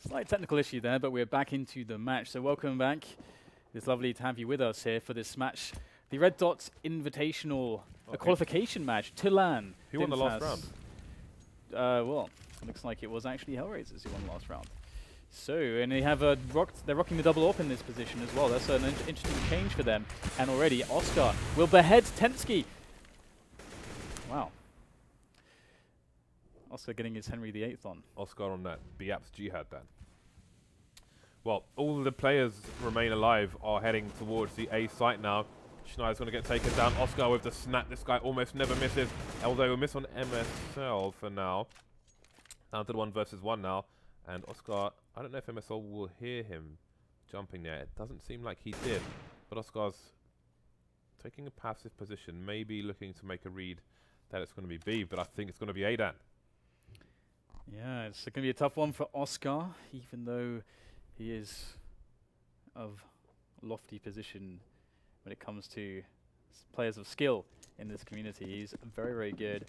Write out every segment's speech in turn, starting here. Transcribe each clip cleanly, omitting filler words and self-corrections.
Slight technical issue there, but we're back into the match. So welcome back. It's lovely to have you with us here for this match. The Red Dot Invitational, a qualification match to LAN. Who won the last round? Well, looks like it was actually Hellraisers who won the last round. So, and they have they're rocking the double AWP in this position as well. That's an interesting change for them. And already, Oskar will behead tenzki. Wow. Oskar getting his Henry VIII on. Oskar on that Biap's Jihad then. Well, all the players remain alive are heading towards the A site now. Schneider's going to get taken down. Oskar with the snap. This guy almost never misses. Although he'll miss on MSL for now. Down to the 1 versus 1 now. And Oskar, I don't know if MSL will hear him jumping there. It doesn't seem like he did. But Oskar's taking a passive position. Maybe looking to make a read that it's going to be B. But I think it's going to be A-Dan. Yeah, it's going to be a tough one for Oskar, even though he is of lofty position when it comes to players of skill in this community. He's very, very good,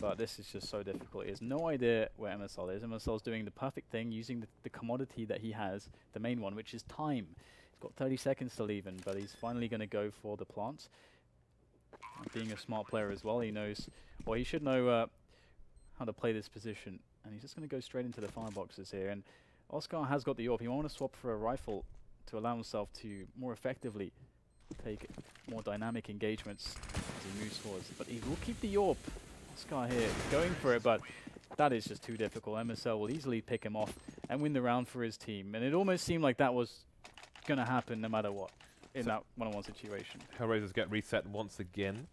but this is just so difficult. He has no idea where MSL is. MSL is doing the perfect thing, using the commodity that he has, the main one, which is time. He's got 30 seconds to leave in, but he's finally going to go for the plant. Being a smart player as well, he knows, well, he should know how to play this position. And he's just going to go straight into the fireboxes here. And Oskar has got the AWP. He might want to swap for a rifle to allow himself to more effectively take more dynamic engagements as he moves forwards. But he will keep the AWP. Oskar here going for it, but that is just too difficult. MSL will easily pick him off and win the round for his team. And it almost seemed like that was going to happen no matter what in that one-on-one situation. Hellraisers get reset once again.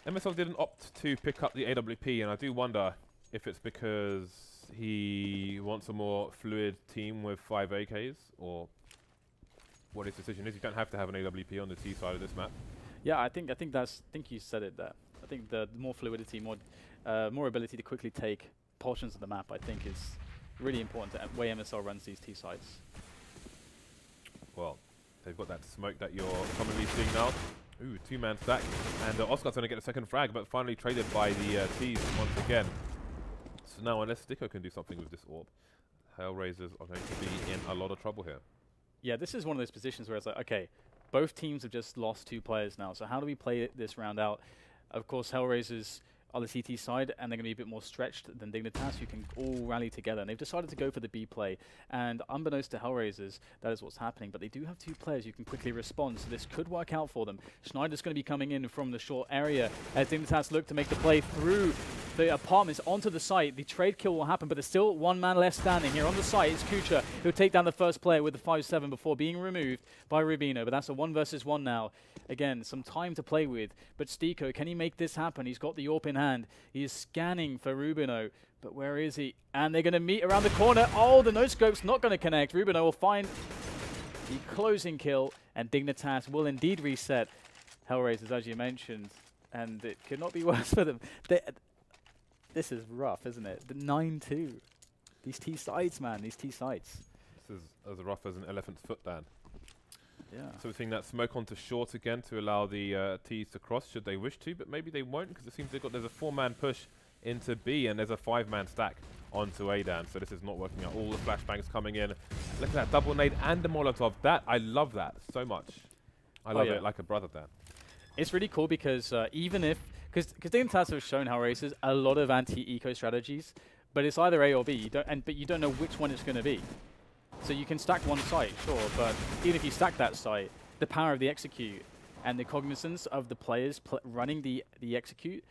MSL didn't opt to pick up the AWP, and I do wonder if it's because he wants a more fluid team with 5 AKs, or what his decision is. You don't have to have an AWP on the T side of this map. Yeah, I think you said it there. I think the more fluidity, more ability to quickly take portions of the map, I think is really important to the way MSL runs these T sides. Well, they've got that smoke that you're commonly seeing now. Ooh, 2-man stack, and Oskar's going to get a second frag, but finally traded by the T's once again. So now, unless STYKO can do something with this AWP, Hellraisers are going to be in a lot of trouble here. Yeah, this is one of those positions where it's like, okay, both teams have just lost 2 players now, so how do we play this round out? Of course, Hellraisers are the CT side, and they're going to be a bit more stretched than Dignitas, who can all rally together. And they've decided to go for the B play. And unbeknownst to Hellraisers, that is what's happening. But they do have 2 players who can quickly respond, so this could work out for them. Schneider's going to be coming in from the short area as Dignitas look to make the play through the apartments onto the site. The trade kill will happen, but there's still 1 man left standing here on the site. It's kUcheR who'll take down the first player with the 5-7 before being removed by RUBINO. But that's a 1 versus 1 now. Again, some time to play with. But STYKO, can he make this happen? He's got the AWP in hand. He is scanning for RUBINO. But where is he? And they're going to meet around the corner. Oh, the no-scope's not going to connect. RUBINO will find the closing kill. And Dignitas will indeed reset Hellraisers, as you mentioned. And it could not be worse for them. This is rough, isn't it? The 9-2. These T sides, man. These T sides. This is as rough as an elephant's foot, Dan. Yeah. So we're seeing that smoke onto short again to allow the T's to cross, should they wish to, but maybe they won't, because it seems there's a 4-man push into B, and there's a 5-man stack onto A-Dan. So this is not working out. All the flashbangs coming in. Look at that double nade and the Molotov. I love that so much. I love it like a brother, Dan. It's really cool because even if, because Dignitas have shown Hellraisers a lot of anti-eco strategies, but it's either A or B, but you don't know which one it's going to be. So you can stack one site, sure, but even if you stack that site, the power of the execute and the cognizance of the players running the execute,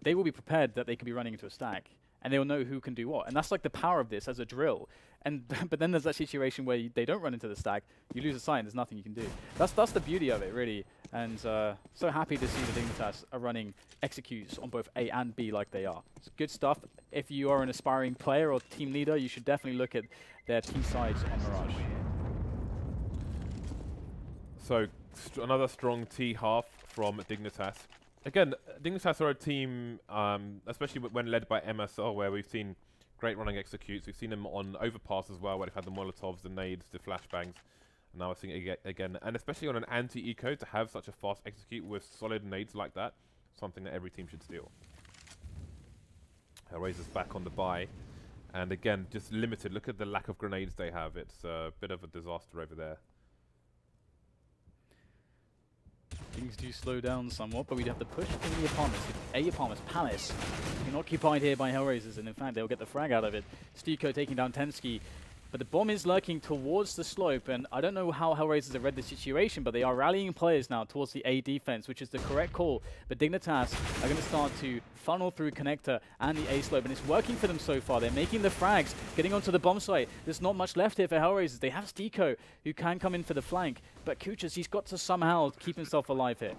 they will be prepared that they could be running into a stack, and they will know who can do what. And that's like the power of this as a drill. And but then there's that situation where they don't run into the stack, you lose a site, and there's nothing you can do. That's the beauty of it, really. And so happy to see the Dignitas are running executes on both A and B like they are. It's good stuff. If you are an aspiring player or team leader, you should definitely look at their T sides on Mirage. So another strong T half from Dignitas. Again, Dignitas are a team, especially when led by MSL, where we've seen great running executes. We've seen them on overpass as well, where they've had the Molotovs, the nades, the flashbangs. And now we're seeing it again. And especially on an anti-eco, to have such a fast execute with solid nades like that, something that every team should steal. Hellraisers back on the buy. And again, just limited. Look at the lack of grenades they have. It's a bit of a disaster over there. Things do slow down somewhat, but we'd have to push in the apartments. Apartments, Palace, being occupied here by Hellraisers, and in fact, they'll get the frag out of it. STYKO taking down tenzki. But the bomb is lurking towards the slope, and I don't know how Hellraisers have read the situation, but they are rallying players now towards the A defense, which is the correct call. But Dignitas are going to start to funnel through connector and the A slope, and it's working for them so far. They're making the frags, getting onto the bomb site. There's not much left here for Hellraisers. They have STYKO, who can come in for the flank, but kUcheR, he's got to somehow keep himself alive here.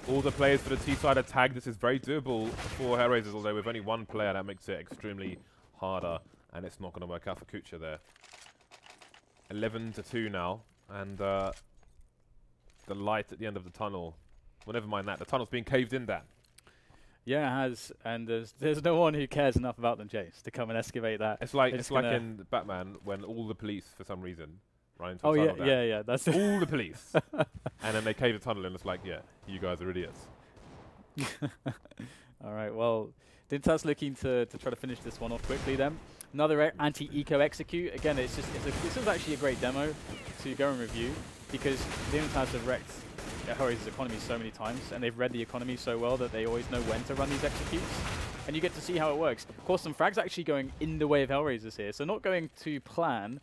All the players for the T side are tagged. This is very doable for Hellraisers, although with only one player, that makes it extremely harder, and it's not going to work out for kUcheR there. 11-2 now, and the light at the end of the tunnel. Well, never mind that. The tunnel's being caved in, Dan. Yeah, it has, and there's no one who cares enough about them, Jace, to come and excavate that. It's like in Batman when all the police, for some reason, run into oh the tunnel. yeah, that's it. All the police, and then they cave the tunnel, and it's like, yeah, you guys are idiots. All right, well, Dignitas looking to try to finish this one off quickly then. Another anti-eco execute. Again, this is actually a great demo to go and review, because Dignitas have wrecked Hellraisers' economy so many times, and they've read the economy so well that they always know when to run these executes. And you get to see how it works. Of course, some frags actually going in the way of Hellraisers here, so not going to plan,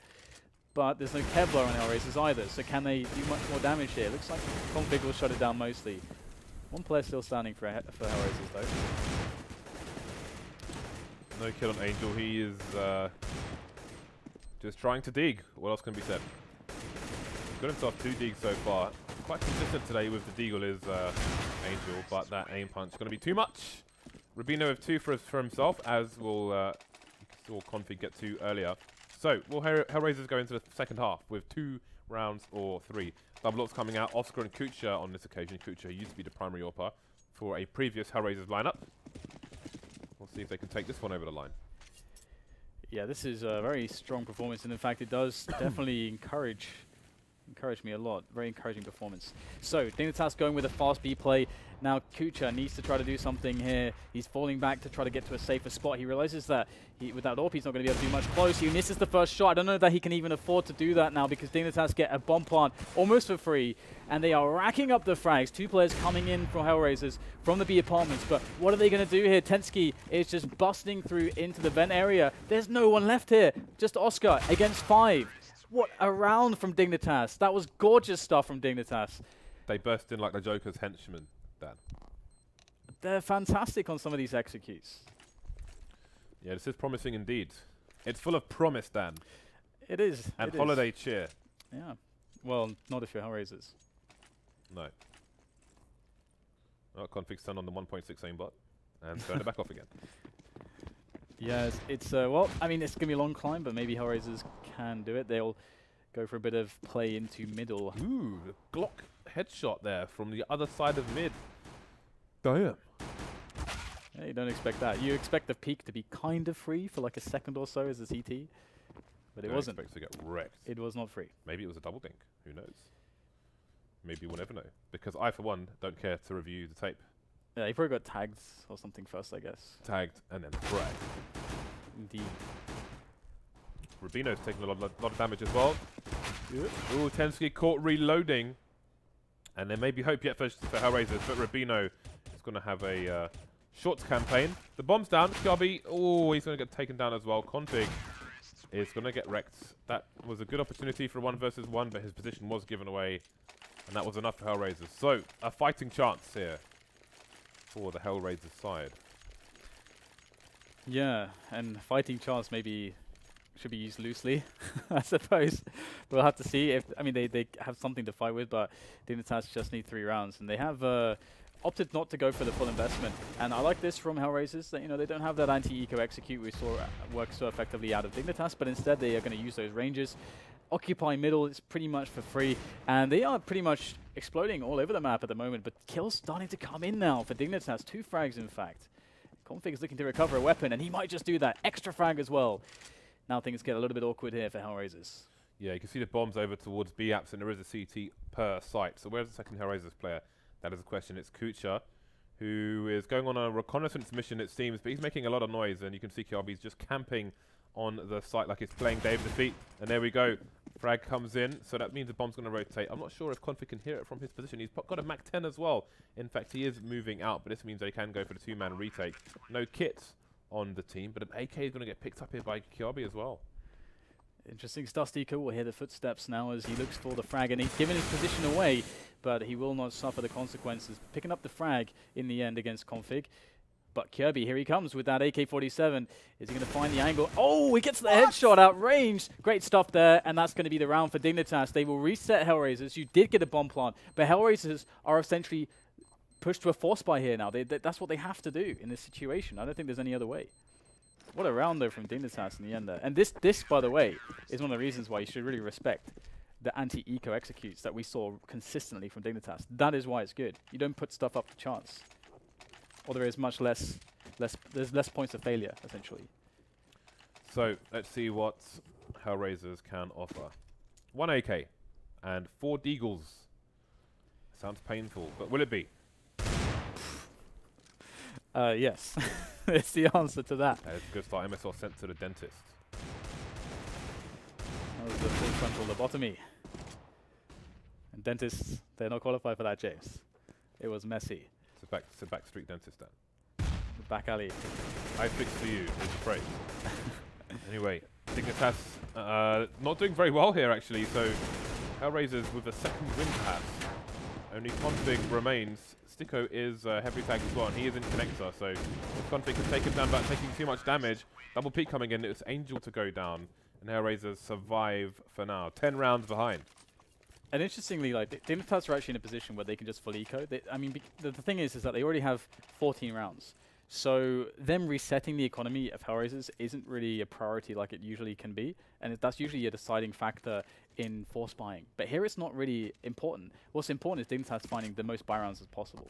but there's no Kevlar on Hellraisers either, so can they do much more damage here? Looks like Config will shut it down mostly. One player still standing for Hellraisers though. No kill on Angel. He is just trying to dig. What else can be said? He's got himself 2 digs so far. Quite consistent today with the deagle is Angel, but that aim punch is going to be too much. RUBINO with 2 for himself, as will you saw Config get 2 earlier. So, will Hellraisers go into the second half with 2 rounds or 3? Double ups coming out. Oskar and kUcheR on this occasion. kUcheR used to be the primary AWPer for a previous Hellraisers lineup. We'll see if they can take this one over the line. Yeah, this is a very strong performance, and in fact, it does definitely encourage me a lot. Very encouraging performance. So, Dignitas going with a fast B play. Now, kUcheR needs to try to do something here. He's falling back to try to get to a safer spot. He realizes that without AWP, he's not going to be able to do much close. He misses the first shot. I don't know that he can even afford to do that now, because Dignitas get a bomb plant almost for free, and they are racking up the frags. 2 players coming in from Hellraisers from the B apartments, but what are they going to do here? tenzki is just busting through into the vent area. There's no one left here. Just Oskar against 5. What a round from Dignitas. That was gorgeous stuff from Dignitas. They burst in like the Joker's henchmen, Dan. They're fantastic on some of these executes. Yeah, this is promising indeed. It's full of promise, Dan. It is. And holiday cheer. Yeah. Well, not if you're Hellraisers. No. Oh, Config's turned on the 1.6 aimbot and turned it back off again. Yes, it's, well, I mean, it's going to be a long climb, but maybe Hellraisers can do it. They'll go for a bit of play into middle. Ooh, the Glock headshot there from the other side of mid. Damn. Yeah, you don't expect that. You expect the peak to be kind of free for like a second or so as a CT, but it wasn't. Expect to get wrecked. It was not free. Maybe it was a double dink. Who knows? Maybe we'll never know. Because I, for one, don't care to review the tape. Yeah, he probably got tagged or something first, I guess. Tagged and then fragged. Indeed. RUBINO's taking a lot of damage as well. Ooh, tenzki caught reloading. And there may be hope yet for Hellraisers, but RUBINO is going to have a short campaign. The bomb's down. Kjaerbye, oh, he's going to get taken down as well. Config is going to get wrecked. That was a good opportunity for 1 versus 1, but his position was given away. And that was enough for Hellraisers. So, a fighting chance here for the Hellraisers side. Yeah, and fighting chance maybe should be used loosely, I suppose. We'll have to see. If I mean, they have something to fight with, but Dignitas just need 3 rounds, and they have opted not to go for the full investment. And I like this from Hellraisers, that they don't have that anti-eco execute we saw work so effectively out of Dignitas, but instead they are going to use those ranges. Occupy middle is pretty much for free, and they are pretty much exploding all over the map at the moment, but kills starting to come in now for Dignitas. 2 frags, in fact. Config is looking to recover a weapon, and he might just do that. Extra frag as well. Now things get a little bit awkward here for Hellraisers. Yeah, you can see the bombs over towards B apps, and there is a CT per site. So where's the second Hellraisers player? That is a question. It's kUcheR, who is going on a reconnaissance mission, it seems, but he's making a lot of noise, and you can see Kjærbye is just camping on the site like it's playing Dave Defeat. And there we go. Frag comes in, so that means the bomb's going to rotate. I'm not sure if kOnfig can hear it from his position. He's got a Mach 10 as well. In fact, he is moving out, but this means they can go for the 2-man retake. No kits on the team, but an AK is going to get picked up here by Kjaerbye as well. Interesting stuff. STYKO will hear the footsteps now as he looks for the frag, and he's given his position away, but he will not suffer the consequences. Picking up the frag in the end against kOnfig. But Kjærbye, here he comes with that AK-47. Is he going to find the angle? Oh, he gets the headshot out range. Great stuff there, and that's going to be the round for Dignitas. They will reset Hellraisers. You did get a bomb plant, but Hellraisers are essentially pushed to a force buy here now. That's what they have to do in this situation. I don't think there's any other way. What a round, though, from Dignitas in the end there. And this, by the way, is one of the reasons why you should really respect the anti-eco executes that we saw consistently from Dignitas. That is why it's good. You don't put stuff up to chance. Or there is much less points of failure, essentially. So, let's see what Hellraisers can offer. 1 AK and 4 Deagles. Sounds painful, but will it be? Yes. It's the answer to that. It's a good start. MSL sent to the dentist. That was the full frontal lobotomy. And dentists, they're not qualified for that, James. It was messy. It's a back street dentist then. The back alley. I fixed for you, is the phrase. Anyway, Dignitas not doing very well here actually, so Hellraisers with a second win perhaps. Only kOnfig remains. STYKO is heavily tagged as well, and he is in connector, so if kOnfig can take him down without taking too much damage, double peek coming in, it's Angel to go down, and Hellraisers survive for now. 10 rounds behind. And interestingly, like Dignitas are actually in a position where they can just full eco. I mean, the thing is that they already have 14 rounds. So them resetting the economy of Hellraisers isn't really a priority like it usually can be, and that's usually a deciding factor in force buying. But here it's not really important. What's important is Dignitas finding the most buy rounds as possible.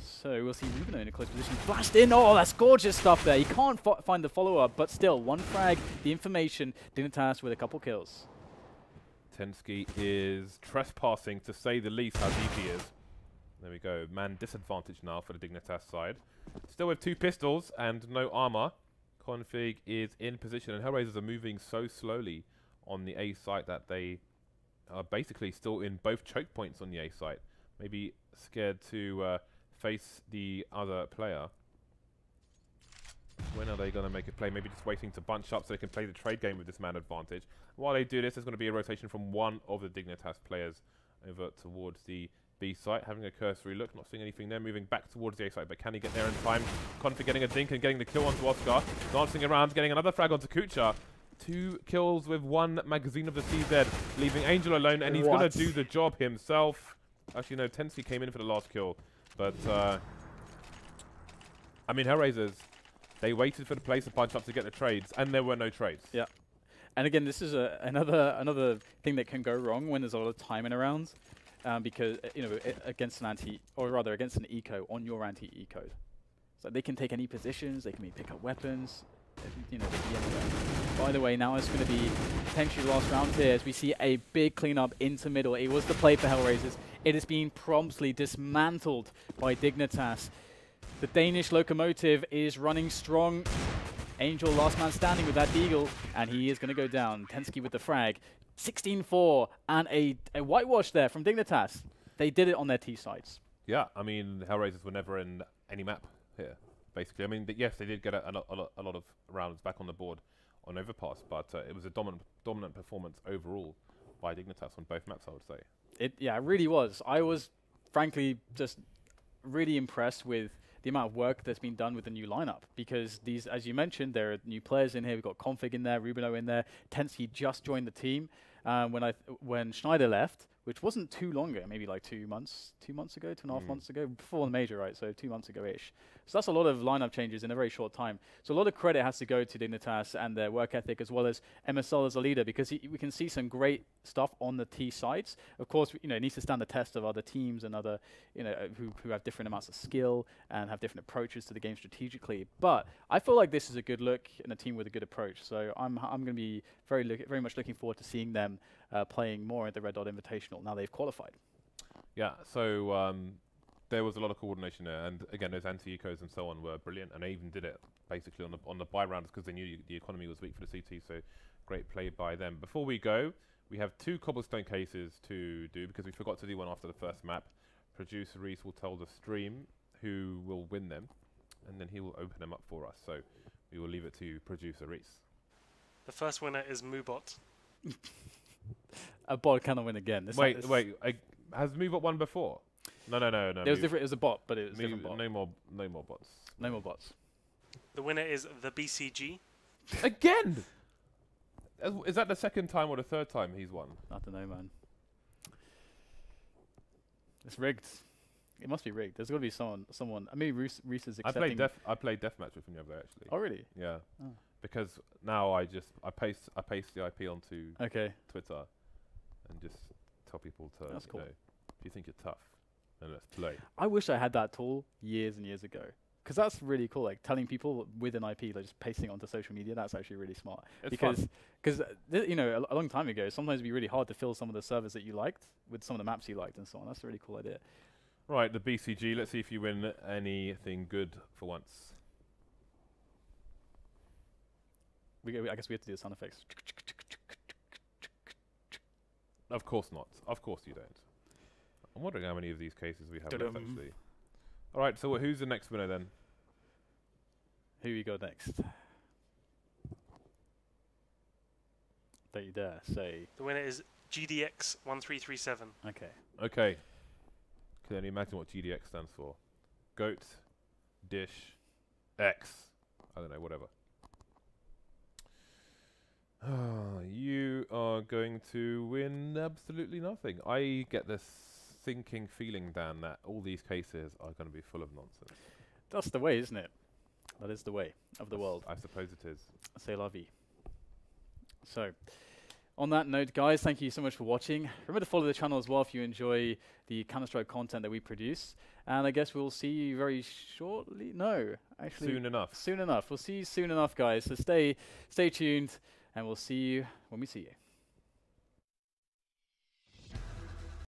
So we'll see RUBINO in a close position. Flashed in! Oh, that's gorgeous stuff there. He can't find the follow-up, but still, 1 frag, the information, Dignitas with a couple kills. tenzki is trespassing, to say the least, how deep he is. There we go. Man disadvantage now for the Dignitas side. Still with 2 pistols and no armor. kOnfig is in position, and Hellraisers are moving so slowly on the A site that they are basically still in both choke points on the A site. Maybe scared to face the other player. When are they going to make a play? Maybe just waiting to bunch up so they can play the trade game with this man advantage. While they do this, there's going to be a rotation from one of the Dignitas players over towards the B site, having a cursory look, not seeing anything there, moving back towards the A site, but can he get there in time? kOnfig getting a dink and getting the kill onto Oskar, dancing around, getting another frag onto kUcheR. 2 kills with 1 magazine of the CZ, leaving Angel alone, and he's going to do the job himself. Actually, no, tenzki came in for the last kill, but I mean, Hellraisers, they waited for the place to punch up to get the trades, and there were no trades. Yeah. And again, this is another thing that can go wrong when there's a lot of timing around. Because against an against an eco on your anti-eco, so they can take any positions, they can pick up weapons, they can be anywhere. By the way, now it's going to be potentially the last round here as we see a big cleanup into middle. It was the play for Hellraisers. It is being promptly dismantled by Dignitas. The Danish locomotive is running strong. Angel last man standing with that deagle, and he is going to go down. tenzki with the frag. 16-4 and a whitewash there from Dignitas. They did it on their T sides. Yeah, I mean, Hellraisers were never in any map here, basically. I mean, yes, they did get a lot of rounds back on the board on Overpass, but it was a dominant performance overall by Dignitas on both maps, I would say. Yeah, it really was. I was, frankly, just really impressed with the amount of work that's been done with the new lineup, because these, as you mentioned, there are new players in here. We've got kOnfig in there, RUBINO in there. tenzki just joined the team when Schneider left, which wasn't too long ago, maybe like 2 months ago, 2.5 months ago, before the major, right? So 2 months ago-ish. So that's a lot of lineup changes in a very short time. So a lot of credit has to go to Dignitas and their work ethic, as well as MSL as a leader, because we can see some great stuff on the T sides. Of course, it needs to stand the test of other teams and other, who have different amounts of skill and have different approaches to the game strategically. But I feel like this is a good look and a team with a good approach. So I'm going to be very much looking forward to seeing them playing more at the Red Dot Invitational now they've qualified. Yeah, so there was a lot of coordination there, and again, those anti-ecos and so on were brilliant, and they even did it basically on the buy rounders because they knew the economy was weak for the CT. So great play by them. Before we go, we have 2 cobblestone cases to do because we forgot to do one after the first map. Producer Reese will tell the stream who will win them, and then he will open them up for us. So we will leave it to Producer Reese. The first winner is Moobot. A bot cannot win again. Wait, has Moobot won before? No. It was different. It was a bot, but it was a different bot. No more bots. No more bots. The winner is the BCG. Again! Is that the second time or the third time he's won? I don't know, man. It's rigged. It must be rigged. There's got to be someone. I mean, Reese is accepting. I played deathmatch with him the other day, actually. Oh, really? Yeah. Oh. Because now I paste the IP onto Twitter and just tell people to, That's cool. if you think you're tough, then let's play. I wish I had that tool years and years ago. Because that's really cool, like telling people with an IP, like just pasting it onto social media. That's actually really smart. It's because you know, a long time ago, sometimes it'd be really hard to fill some of the servers that you liked with some of the maps you liked and so on. That's a really cool idea. Right, the BCG. Let's see if you win anything good for once. I guess we have to do the sound effects. Of course not. Of course you don't. I'm wondering how many of these cases we have left, actually. All right, so who's the next winner then? Who you got next? Don't you dare say. The winner is GDX1337. Okay. Okay. Can only imagine what GDX stands for. Goat, dish, X. I don't know, whatever. You are going to win absolutely nothing. I get this sinking feeling, Dan, that all these cases are going to be full of nonsense. That's the way, isn't it? That is the way of the world. I suppose it is. C'est la vie. So, on that note, guys, thank you so much for watching. Remember to follow the channel as well if you enjoy the Counter-Strike content that we produce. And I guess we'll see you very shortly. No, actually. Soon enough. Soon enough. We'll see you soon enough, guys. So stay tuned, and we'll see you when we see you.